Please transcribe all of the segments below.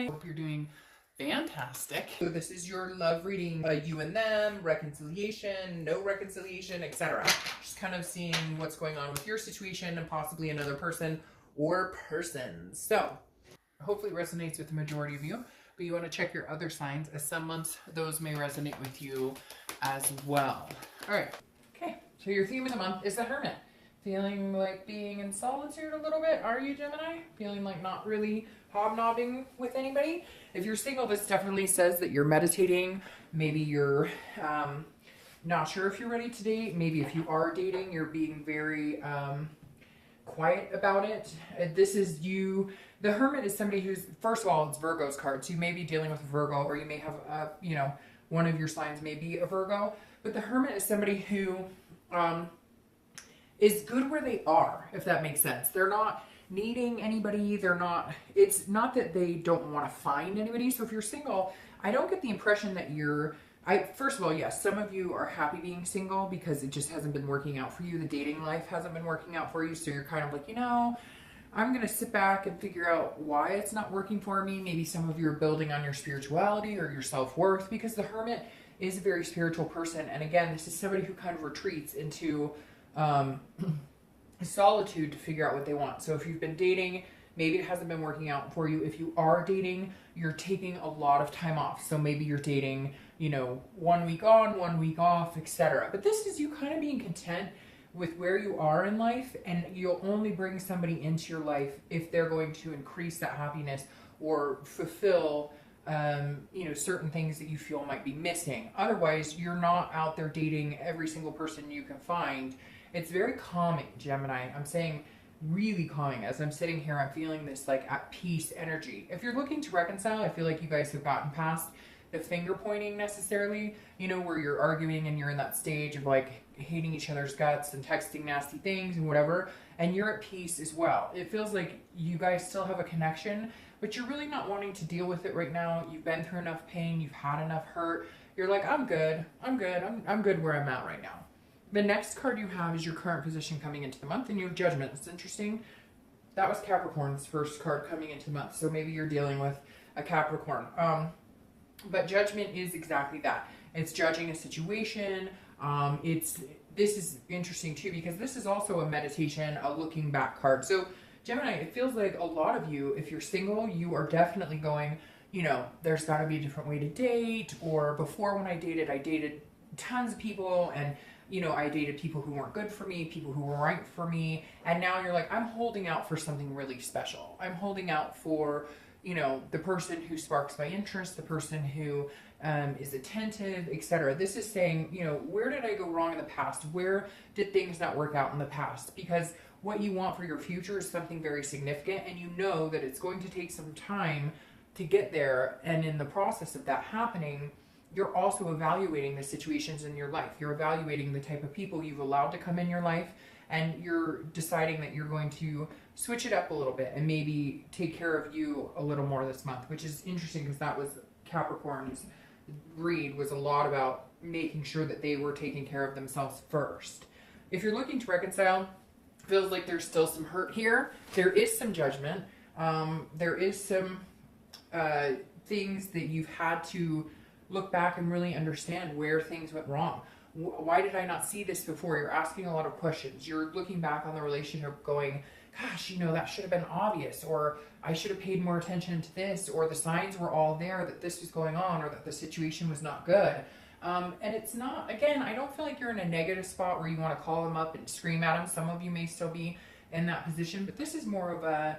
Gemini. Hope you're doing fantastic. So this is your love reading, you and them, reconciliation, no reconciliation, etc. Just kind of seeing what's going on with your situation and possibly another person or persons. So hopefully it resonates with the majority of you, but you want to check your other signs, as some months those may resonate with you as well. All right. Okay. So your theme of the month is the Hermit. Feeling like being in solitude a little bit, are you, Gemini? Feeling like not really hobnobbing with anybody? If you're single, this definitely says that you're meditating. Maybe you're not sure if you're ready to date. Maybe if you are dating, you're being very quiet about it. This is you. The Hermit is somebody who's, first of all, it's Virgo's card. So you may be dealing with a Virgo, or you may have, one of your signs may be a Virgo. But the Hermit is somebody who is good where they are, if that makes sense. They're not needing anybody. It's not that they don't want to find anybody. So if you're single, I don't get the impression that first of all, yes, some of you are happy being single because it just hasn't been working out for you. The dating life hasn't been working out for you. So you're kind of like, I'm going to sit back and figure out why it's not working for me. Maybe some of you are building on your spirituality or your self-worth, because the Hermit is a very spiritual person. And again, this is somebody who kind of retreats into solitude to figure out what they want. So if you've been dating, maybe it hasn't been working out for you. If you are dating, you're taking a lot of time off. So maybe you're dating, 1 week on, 1 week off, etc. But this is you kind of being content with where you are in life, and you'll only bring somebody into your life if they're going to increase that happiness or fulfill certain things that you feel might be missing. Otherwise, you're not out there dating every single person you can find. It's very calming, Gemini. I'm saying really calming. As I'm sitting here, I'm feeling this like at peace energy. If you're looking to reconcile, I feel like you guys have gotten past the finger pointing necessarily, where you're arguing and you're in that stage of like hating each other's guts and texting nasty things and whatever, and you're at peace as well. It feels like you guys still have a connection, but you're really not wanting to deal with it right now. You've been through enough pain, you've had enough hurt. You're like, I'm good where I'm at right now. The next card you have is your current position coming into the month, and you have Judgment. It's interesting. That was Capricorn's first card coming into the month, so maybe you're dealing with a Capricorn. But Judgment is exactly that. It's judging a situation. This is interesting too, because this is also a meditation, a looking back card. So Gemini, it feels like a lot of you, if you're single, you are definitely going, there's got to be a different way to date, or before when I dated tons of people, and I dated people who weren't good for me, people who were right for me, and now you're like, I'm holding out for something really special. I'm holding out for, the person who sparks my interest, the person who is attentive, etc. This is saying, where did I go wrong in the past? Where did things not work out in the past? Because what you want for your future is something very significant, and you know that it's going to take some time to get there, and in the process of that happening, you're also evaluating the situations in your life. You're evaluating the type of people you've allowed to come in your life, and you're deciding that you're going to switch it up a little bit and maybe take care of you a little more this month, which is interesting because that was Capricorn's read, was a lot about making sure that they were taking care of themselves first. If you're looking to reconcile, feels like there's still some hurt here. There is some judgment. There is some things that you've had to look back and really understand where things went wrong. Why did I not see this before? You're asking a lot of questions. You're looking back on the relationship going, gosh, that should have been obvious, or I should have paid more attention to this, or the signs were all there that this was going on, or that the situation was not good. And it's not, again, I don't feel like you're in a negative spot where you want to call them up and scream at them. Some of you may still be in that position, but this is more of a,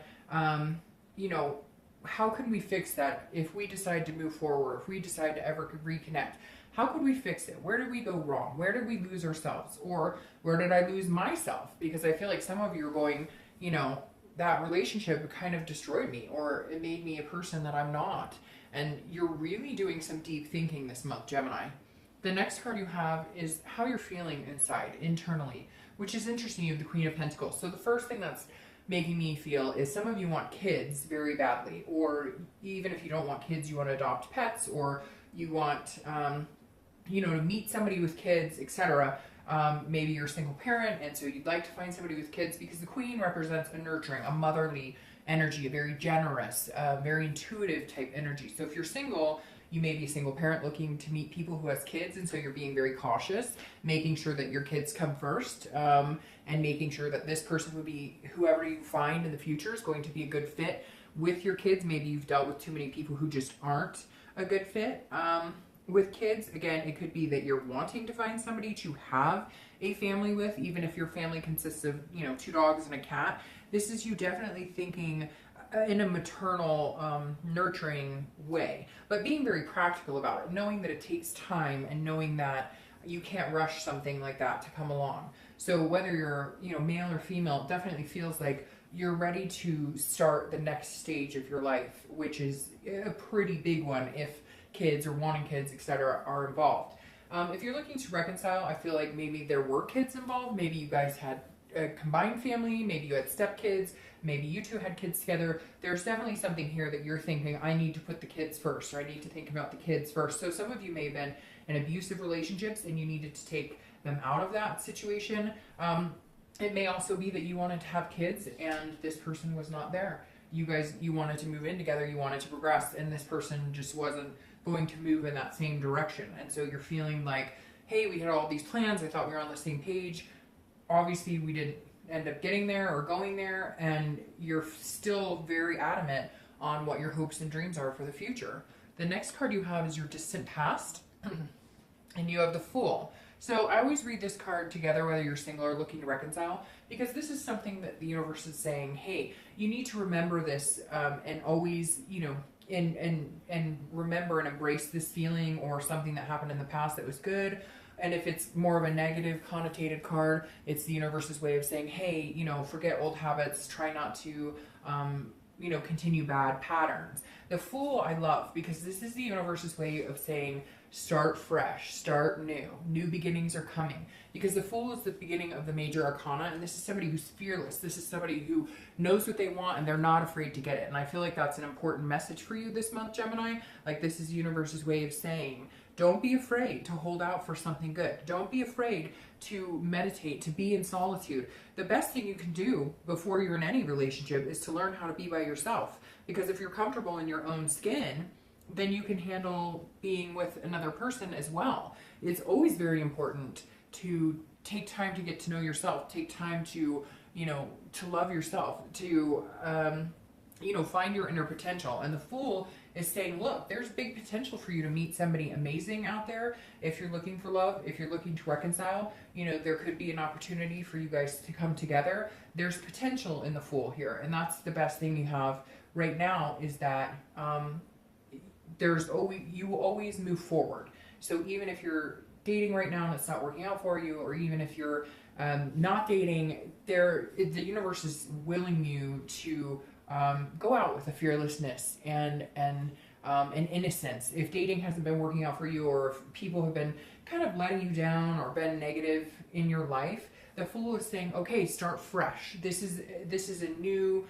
how can we fix that if we decide to move forward, if we decide to ever reconnect? How could we fix it? Where did we go wrong? Where did we lose ourselves? Or where did I lose myself? Because I feel like some of you are going, that relationship kind of destroyed me, or it made me a person that I'm not. And you're really doing some deep thinking this month, Gemini. The next card you have is how you're feeling inside, internally, which is interesting. You have the Queen of Pentacles. So the first thing that's making me feel is some of you want kids very badly, or even if you don't want kids, you want to adopt pets, or you want, to meet somebody with kids, etc. Maybe you're a single parent, and so you'd like to find somebody with kids, because the Queen represents a nurturing, a motherly energy, a very generous, very intuitive type energy. So if you're single, you may be a single parent looking to meet people who has kids, and so you're being very cautious, making sure that your kids come first, and making sure that this person would be, whoever you find in the future is going to be a good fit with your kids. Maybe you've dealt with too many people who just aren't a good fit with kids. Again, it could be that you're wanting to find somebody to have a family with, even if your family consists of, 2 dogs and a cat. This is you definitely thinking in a maternal, nurturing way, but being very practical about it, knowing that it takes time and knowing that you can't rush something like that to come along. So whether you're, male or female, it definitely feels like you're ready to start the next stage of your life, which is a pretty big one if kids or wanting kids, etc., are involved. If you're looking to reconcile, I feel like maybe there were kids involved. Maybe you guys had a combined family. Maybe you had stepkids. Maybe you two had kids together. There's definitely something here that you're thinking, I need to put the kids first, or I need to think about the kids first. So some of you may have been in abusive relationships and you needed to take them out of that situation. It may also be that you wanted to have kids and this person was not there. You wanted to move in together, you wanted to progress, and this person just wasn't going to move in that same direction. And so you're feeling like, hey, we had all these plans, I thought we were on the same page. Obviously we didn't end up getting there or going there, and you're still very adamant on what your hopes and dreams are for the future. The next card you have is your distant past, and you have the Fool. So I always read this card together, whether you're single or looking to reconcile, because this is something that the universe is saying, hey, you need to remember this, and always, and remember and embrace this feeling or something that happened in the past that was good. And if it's more of a negative connotated card, it's the universe's way of saying, hey, forget old habits, try not to, continue bad patterns. The Fool I love because this is the universe's way of saying, start fresh, start new. New beginnings are coming. Because the Fool is the beginning of the major arcana, and this is somebody who's fearless. This is somebody who knows what they want and they're not afraid to get it. And I feel like that's an important message for you this month, Gemini. Like, this is the universe's way of saying, don't be afraid to hold out for something good. Don't be afraid to meditate, to be in solitude. The best thing you can do before you're in any relationship is to learn how to be by yourself. Because if you're comfortable in your own skin, then you can handle being with another person as well. It's always very important to take time to get to know yourself, take time to, to love yourself, to, find your inner potential. And the Fool is saying, look, there's big potential for you to meet somebody amazing out there. If you're looking for love, if you're looking to reconcile, there could be an opportunity for you guys to come together. There's potential in the Fool here. And that's the best thing you have right now, is that, you will always move forward. So even if you're dating right now and it's not working out for you, or even if you're not dating, the universe is willing you to go out with a fearlessness and an innocence. If dating hasn't been working out for you, or if people have been kind of letting you down or been negative in your life, the Fool is saying, okay, start fresh. This is a new,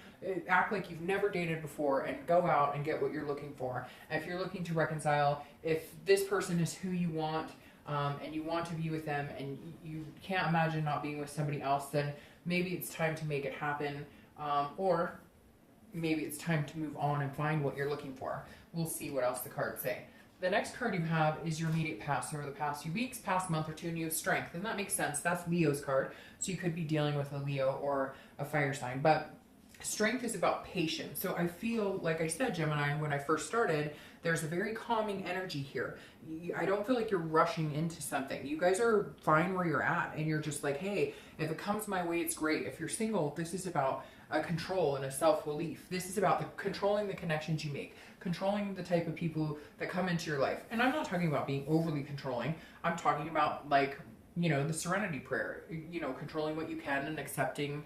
act like you've never dated before and go out and get what you're looking for. And if you're looking to reconcile, if this person is who you want, and you want to be with them and you can't imagine not being with somebody else, then maybe it's time to make it happen, or maybe it's time to move on and find what you're looking for. We'll see what else the cards say. The next card you have is your immediate past, over the past few weeks, past month or two, and you have Strength. And that makes sense. That's Leo's card. So you could be dealing with a Leo or a fire sign. But Strength is about patience. So I feel, like I said, Gemini, when I first started, there's a very calming energy here. I don't feel like you're rushing into something. You guys are fine where you're at, and you're just like, hey, if it comes my way, it's great. If you're single, this is about a control and a self-belief. This is about controlling the connections you make, controlling the type of people that come into your life. And I'm not talking about being overly controlling. I'm talking about, like, the Serenity Prayer, controlling what you can and accepting,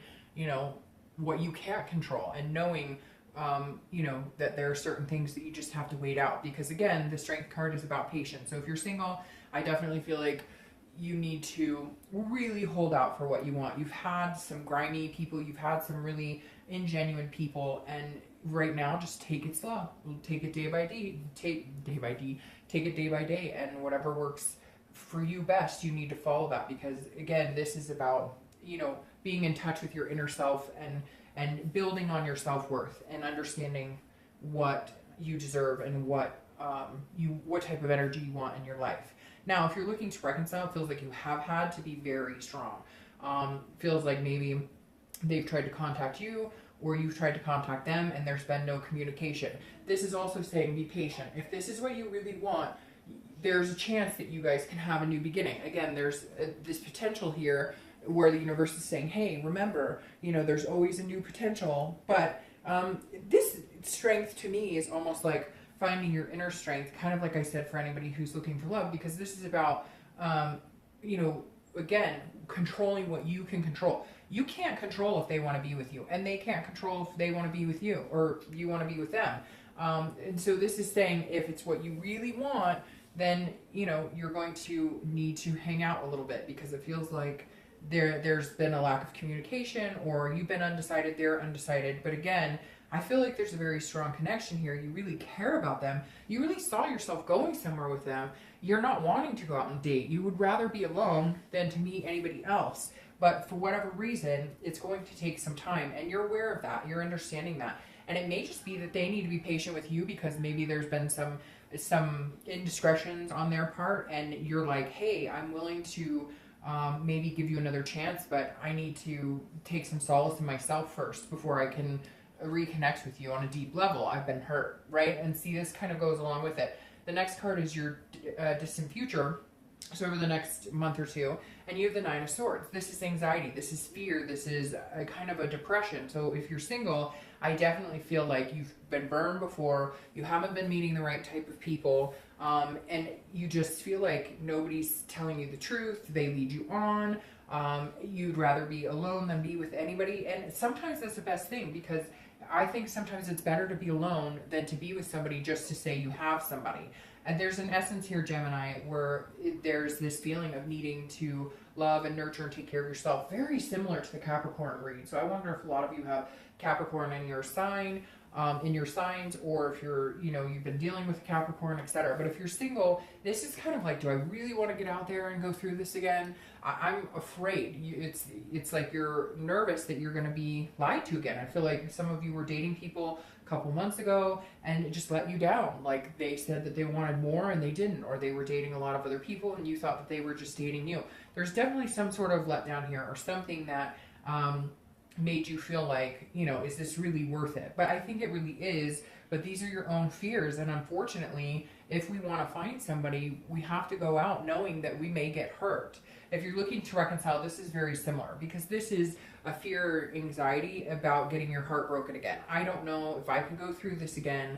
what you can't control, and knowing, that there are certain things that you just have to wait out. Because again, the Strength card is about patience. So if you're single, I definitely feel like you need to really hold out for what you want. You've had some grimy people, you've had some really ingenuine people, and right now just take it slow. Take it day by day. Take it day by day, and whatever works for you best, you need to follow that. Because again, this is about, being in touch with your inner self and and building on your self-worth and understanding what you deserve and what type of energy you want in your life. Now, if you're looking to reconcile, it feels like you have had to be very strong. Feels like maybe they've tried to contact you or you've tried to contact them and there's been no communication. This is also saying be patient. If this is what you really want, there's a chance that you guys can have a new beginning. Again, there's this potential here where the universe is saying, hey, remember, there's always a new potential. But this strength to me is almost like finding your inner strength, kind of like I said, for anybody who's looking for love, because this is about, again, controlling what you can control. You can't control if they want to be with you, and they can't control if they want to be with you or you want to be with them. And so this is saying if it's what you really want, then, you're going to need to hang out a little bit, because it feels like there's been a lack of communication, or you've been undecided, they're undecided. But again, I feel like there's a very strong connection here. You really care about them. You really saw yourself going somewhere with them. You're not wanting to go out and date. You would rather be alone than to meet anybody else. But for whatever reason, it's going to take some time, and you're aware of that. You're understanding that. And it may just be that they need to be patient with you because maybe there's been some indiscretions on their part, and you're like, hey, I'm willing to maybe give you another chance, but I need to take some solace in myself first before I can reconnect with you on a deep level. I've been hurt, right? And see, this kind of goes along with it. The next card is your distant future. So over the next month or two, and you have the Nine of Swords. This is anxiety. This is fear. This is a kind of a depression. So if you're single, I definitely feel like you've been burned before. You haven't been meeting the right type of people. And you just feel like nobody's telling you the truth. They lead you on. You'd rather be alone than be with anybody. And sometimes that's the best thing, because I think sometimes it's better to be alone than to be with somebody just to say you have somebody. And there's an essence here, Gemini, where there's this feeling of needing to love and nurture and take care of yourself, very similar to the Capricorn read. So I wonder if a lot of you have Capricorn in your sign, in your signs, or if you're, you've been dealing with Capricorn, etc. But if you're single, this is kind of like, do I really want to get out there and go through this again? I'm afraid. It's like you're nervous that you're going to be lied to again. I feel like some of you were dating people a couple months ago and it just let you down. Like they said that they wanted more and they didn't, or they were dating a lot of other people and you thought that they were just dating you. There's definitely some sort of letdown here, or something that made you feel like, is this really worth it? But I think it really is. But these are your own fears, and unfortunately, if we want to find somebody, we have to go out knowing that we may get hurt. If you're looking to reconcile, this is very similar, because this is a fear, anxiety about getting your heart broken again. I don't know if I can go through this again.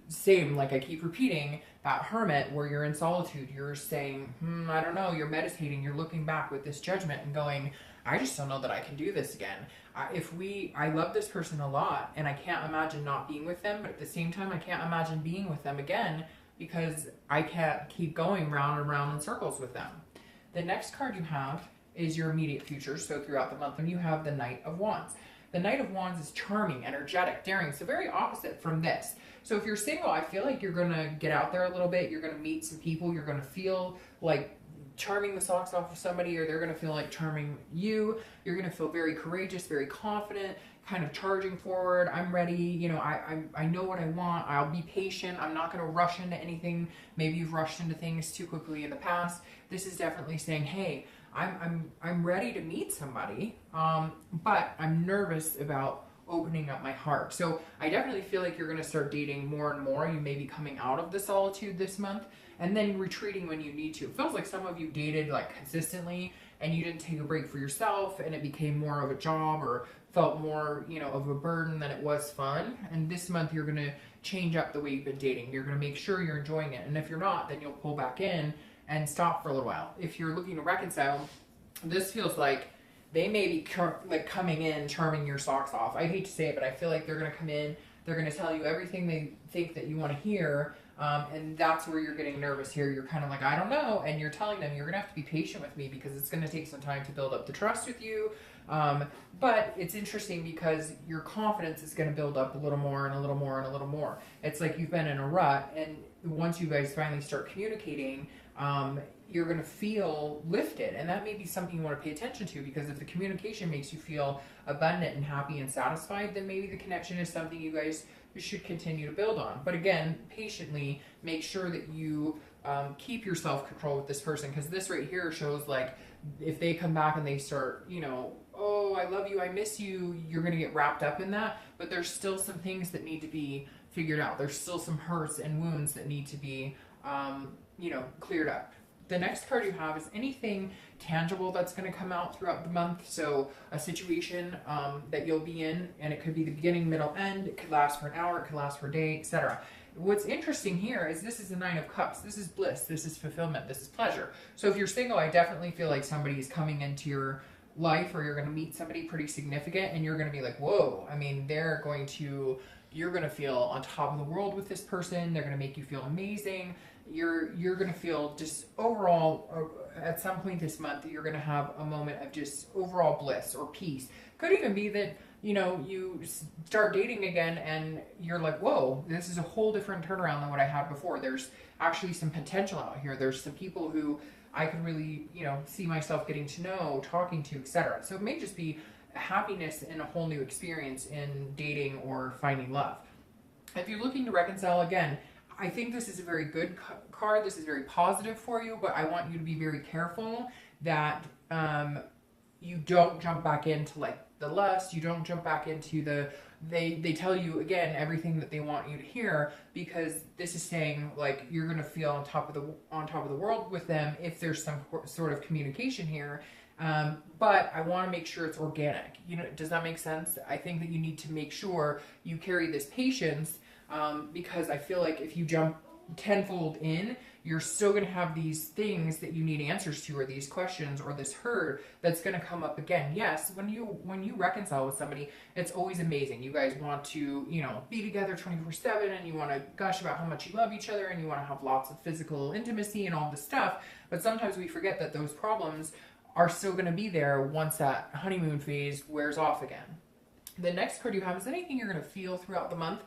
Same, like I keep repeating, that hermit where you're in solitude, you're saying, I don't know, you're meditating, you're looking back with this judgment and going, I just don't know that I can do this again. I love this person a lot and I can't imagine not being with them, but at the same time, I can't imagine being with them again because I can't keep going round and round in circles with them. The next card you have is your immediate future. So throughout the month, and you have the Knight of Wands. The Knight of Wands is charming, energetic, daring. So very opposite from this. So if you're single, I feel like you're going to get out there a little bit. You're going to meet some people. You're going to feel like charming the socks off of somebody, or they're going to feel like charming you. You're going to feel very courageous, very confident, kind of charging forward. I'm ready. I know what I want. I'll be patient. I'm not going to rush into anything. Maybe you've rushed into things too quickly in the past. This is definitely saying, hey, I'm ready to meet somebody, but I'm nervous about opening up my heart. So I definitely feel like you're going to start dating more and more. You may be coming out of the solitude this month and then retreating when you need to. It feels like some of you dated like consistently and you didn't take a break for yourself, and it became more of a job or felt more, of a burden than it was fun. And this month you're going to change up the way you've been dating. You're going to make sure you're enjoying it. And if you're not, then you'll pull back in and stop for a little while. If you're looking to reconcile, this feels like they may be coming in, charming your socks off. I hate to say it, but I feel like they're going to come in, they're going to tell you everything they think that you want to hear, and that's where you're getting nervous here. You're kind of like, I don't know, and you're telling them, you're going to have to be patient with me because it's going to take some time to build up the trust with you. But it's interesting because your confidence is going to build up a little more and a little more and a little more. It's like you've been in a rut, and once you guys finally start communicating, you're going to feel lifted. And that may be something you want to pay attention to, because if the communication makes you feel abundant and happy and satisfied, then maybe the connection is something you guys should continue to build on. But again, patiently make sure that you keep your self-control with this person, because this right here shows like if they come back and they start, you know, oh, I love you, I miss you, you're going to get wrapped up in that. But there's still some things that need to be figured out. There's still some hurts and wounds that need to be, you know, cleared up. The next card you have is anything tangible that's going to come out throughout the month. So a situation that you'll be in, and it could be the beginning, middle, end. It could last for an hour, it could last for a day, etc. What's interesting here is this is the Nine of Cups. This is bliss, this is fulfillment, this is pleasure. So if you're single, I definitely feel like somebody is coming into your life, or you're going to meet somebody pretty significant, and you're going to be like, whoa, I mean, you're going to feel on top of the world with this person. They're going to make you feel amazing. You're going to feel just overall, at some point this month, you're going to have a moment of just overall bliss or peace. Could even be that, you know, you start dating again and you're like, whoa, this is a whole different turnaround than what I had before. There's actually some potential out here. There's some people who I could really, you know, see myself getting to know, talking to, etc. So it may just be happiness and a whole new experience in dating or finding love. If you're looking to reconcile, again, I think this is a very good card. This is very positive for you, but I want you to be very careful that you don't jump back into like the lust. You don't jump back into the, they tell you again everything that they want you to hear, because this is saying like you're going to feel on top of the world with them if there's some sort of communication here. But I want to make sure it's organic. You know, does that make sense? I think that you need to make sure you carry this patience, because I feel like if you jump tenfold in, you're still going to have these things that you need answers to, or these questions, or this hurt that's going to come up again. Yes, when you reconcile with somebody, it's always amazing. You guys want to, you know, be together 24/7, and you want to gush about how much you love each other, and you want to have lots of physical intimacy and all this stuff. But sometimes we forget that those problems are still going to be there once that honeymoon phase wears off again. The next card you have is anything you're going to feel throughout the month.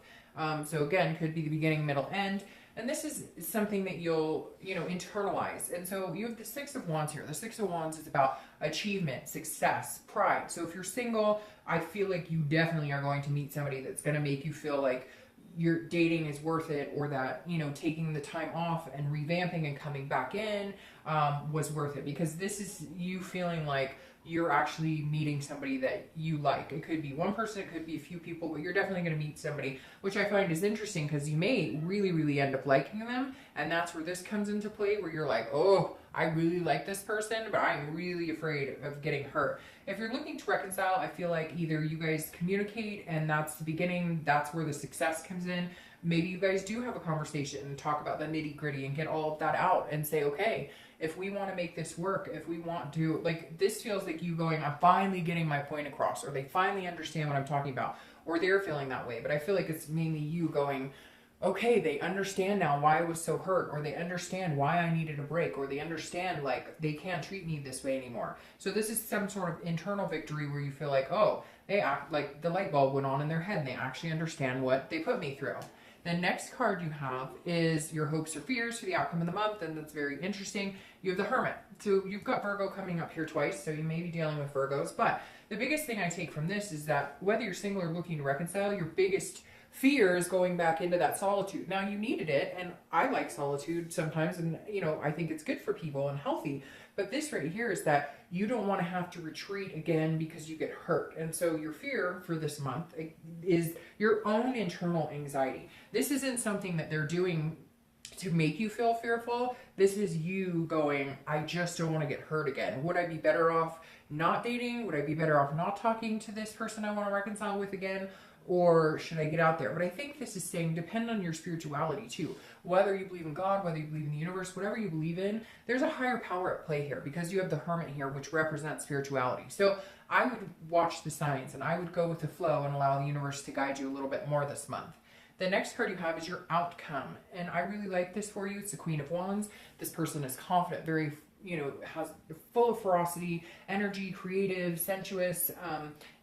So again, could be the beginning, middle, end. And this is something that you'll, you know, internalize. And so you have the Six of Wands here. The Six of Wands is about achievement, success, pride. So if you're single, I feel like you definitely are going to meet somebody that's going to make you feel like your dating is worth it, or that, you know, taking the time off and revamping and coming back in was worth it, because this is you feeling like you're actually meeting somebody that you like. It could be one person, it could be a few people, but you're definitely going to meet somebody, which I find is interesting, because you may really, really end up liking them. And that's where this comes into play, where you're like, oh, I really like this person, but I'm really afraid of getting hurt. If you're looking to reconcile, I feel like either you guys communicate, and that's the beginning, that's where the success comes in. Maybe you guys do have a conversation and talk about the nitty gritty and get all of that out and say, okay, if we want to make this work, if we want to, like, this feels like you going, I'm finally getting my point across, or they finally understand what I'm talking about, or they're feeling that way. But I feel like it's mainly you going, okay, they understand now why I was so hurt, or they understand why I needed a break, or they understand like they can't treat me this way anymore. So this is some sort of internal victory where you feel like, oh, they act like the light bulb went on in their head and they actually understand what they put me through. The next card you have is your hopes or fears for the outcome of the month, and that's very interesting. You have the Hermit. So you've got Virgo coming up here twice, so you may be dealing with Virgos. But the biggest thing I take from this is that whether you're single or looking to reconcile, your biggest fear is going back into that solitude. Now, you needed it, and I like solitude sometimes, and, you know, I think it's good for people and healthy. But this right here is that you don't want to have to retreat again because you get hurt. And so your fear for this month is your own internal anxiety. This isn't something that they're doing to make you feel fearful. This is you going, I just don't want to get hurt again. Would I be better off not dating? Would I be better off not talking to this person I want to reconcile with again? Or should I get out there? But I think this is saying depend on your spirituality too. Whether you believe in God, whether you believe in the universe, whatever you believe in, there's a higher power at play here, because you have the Hermit here, which represents spirituality. So I would watch the signs, and I would go with the flow and allow the universe to guide you a little bit more this month. The next card you have is your outcome. And I really like this for you. It's the Queen of Wands. This person is confident, very, you know, has full of ferocity, energy, creative, sensuous,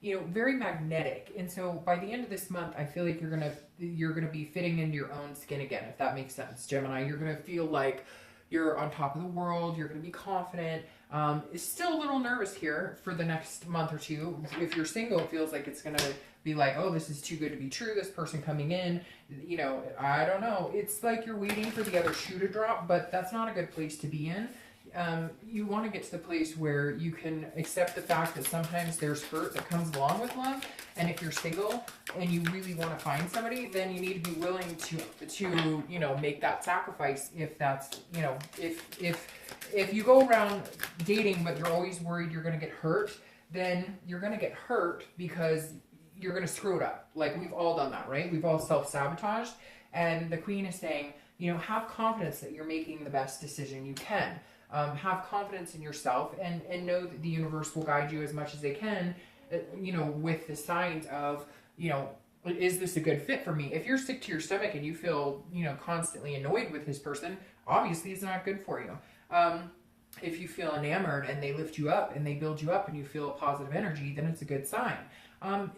you know, very magnetic. And so by the end of this month, I feel like you're gonna be fitting into your own skin again, if that makes sense, Gemini. You're gonna feel like you're on top of the world, you're going to be confident. Is still a little nervous here for the next month or two. If you're single, it feels like it's going to be like, oh, this is too good to be true. This person coming in, you know, I don't know. It's like you're waiting for the other shoe to drop, but that's not a good place to be in. You want to get to the place where you can accept the fact that sometimes there's hurt that comes along with love. And if you're single and you really want to find somebody, then you need to be willing to you know, make that sacrifice. If that's, you know, if you go around dating but you're always worried you're going to get hurt, then you're going to get hurt because you're going to screw it up. Like, we've all done that, right? We've all self-sabotaged. And the Queen is saying, you know, have confidence that you're making the best decision you can. Have confidence in yourself and know that the universe will guide you as much as they can, you know, with the signs of, you know, is this a good fit for me? If you're sick to your stomach and you feel, you know, constantly annoyed with this person, obviously it's not good for you. If you feel enamored and they lift you up and they build you up and you feel positive energy, then it's a good sign.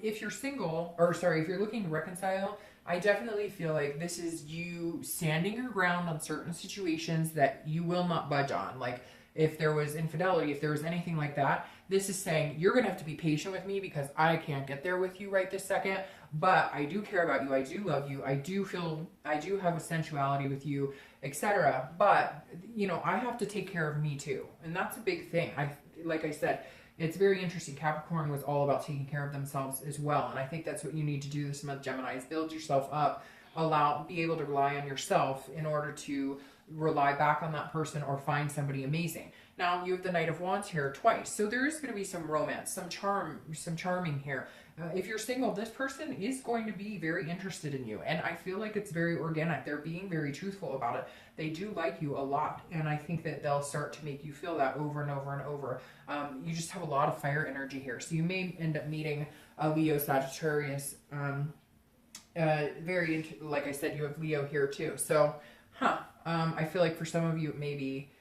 If you're single, or sorry, if you're looking to reconcile, I definitely feel like this is you standing your ground on certain situations that you will not budge on. Like, if there was infidelity, if there was anything like that, this is saying you're going to have to be patient with me because I can't get there with you right this second, but I do care about you. I do love you. I do have a sensuality with you, etc. But, you know, I have to take care of me too. And that's a big thing. Like I said, it's very interesting. Capricorn was all about taking care of themselves as well. And I think that's what you need to do this month, Gemini, is build yourself up, be able to rely on yourself in order to rely back on that person or find somebody amazing. Now, you have the Knight of Wands here twice. So there is going to be some romance, some charming here. If you're single, this person is going to be very interested in you. And I feel like it's very organic. They're being very truthful about it. They do like you a lot. And I think that they'll start to make you feel that over and over and over. You just have a lot of fire energy here. So you may end up meeting a Leo, Sagittarius. Like I said, you have Leo here too. So, I feel like for some of you, it may be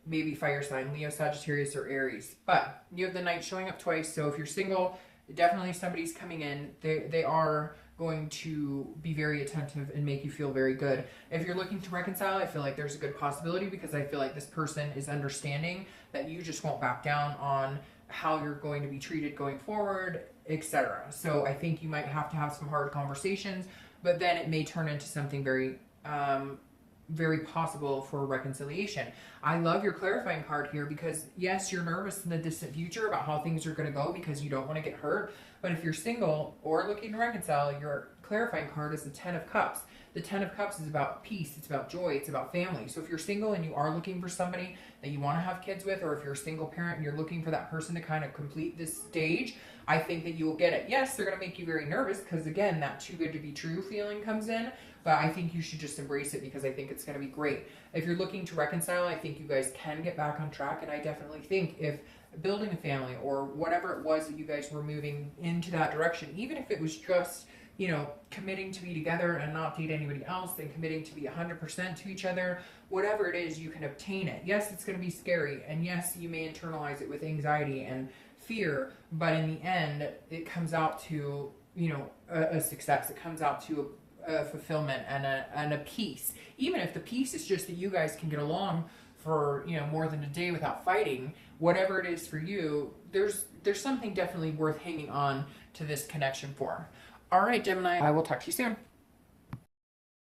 maybe fire sign, Leo, Sagittarius, or Aries. But you have the Knight showing up twice. So if you're single, definitely somebody's coming in. They are going to be very attentive and make you feel very good. If you're looking to reconcile, I feel like there's a good possibility because I feel like this person is understanding that you just won't back down on how you're going to be treated going forward, etc. So I think you might have to have some hard conversations, but then it may turn into something very possible for reconciliation. I love your clarifying card here because yes, you're nervous in the distant future about how things are going to go because you don't want to get hurt. But if you're single or looking to reconcile, your clarifying card is the 10 of Cups. The 10 of Cups is about peace. It's about joy. It's about family. So if you're single and you are looking for somebody that you want to have kids with, or if you're a single parent and you're looking for that person to kind of complete this stage, I think that you will get it. Yes, they're going to make you very nervous because, again, that too good to be true feeling comes in. But I think you should just embrace it because I think it's going to be great. If you're looking to reconcile, I think you guys can get back on track. And I definitely think if building a family or whatever it was that you guys were moving into that direction, even if it was just, you know, committing to be together and not date anybody else and committing to be 100% to each other, whatever it is, you can obtain it. Yes, it's going to be scary. And yes, you may internalize it with anxiety and fear. But in the end, it comes out to, you know, a success. It comes out to a fulfillment and a peace. Even if the peace is just that you guys can get along for, you know, more than a day without fighting, whatever it is for you, there's something definitely worth hanging on to this connection for. All right, Gemini, I will talk to you soon.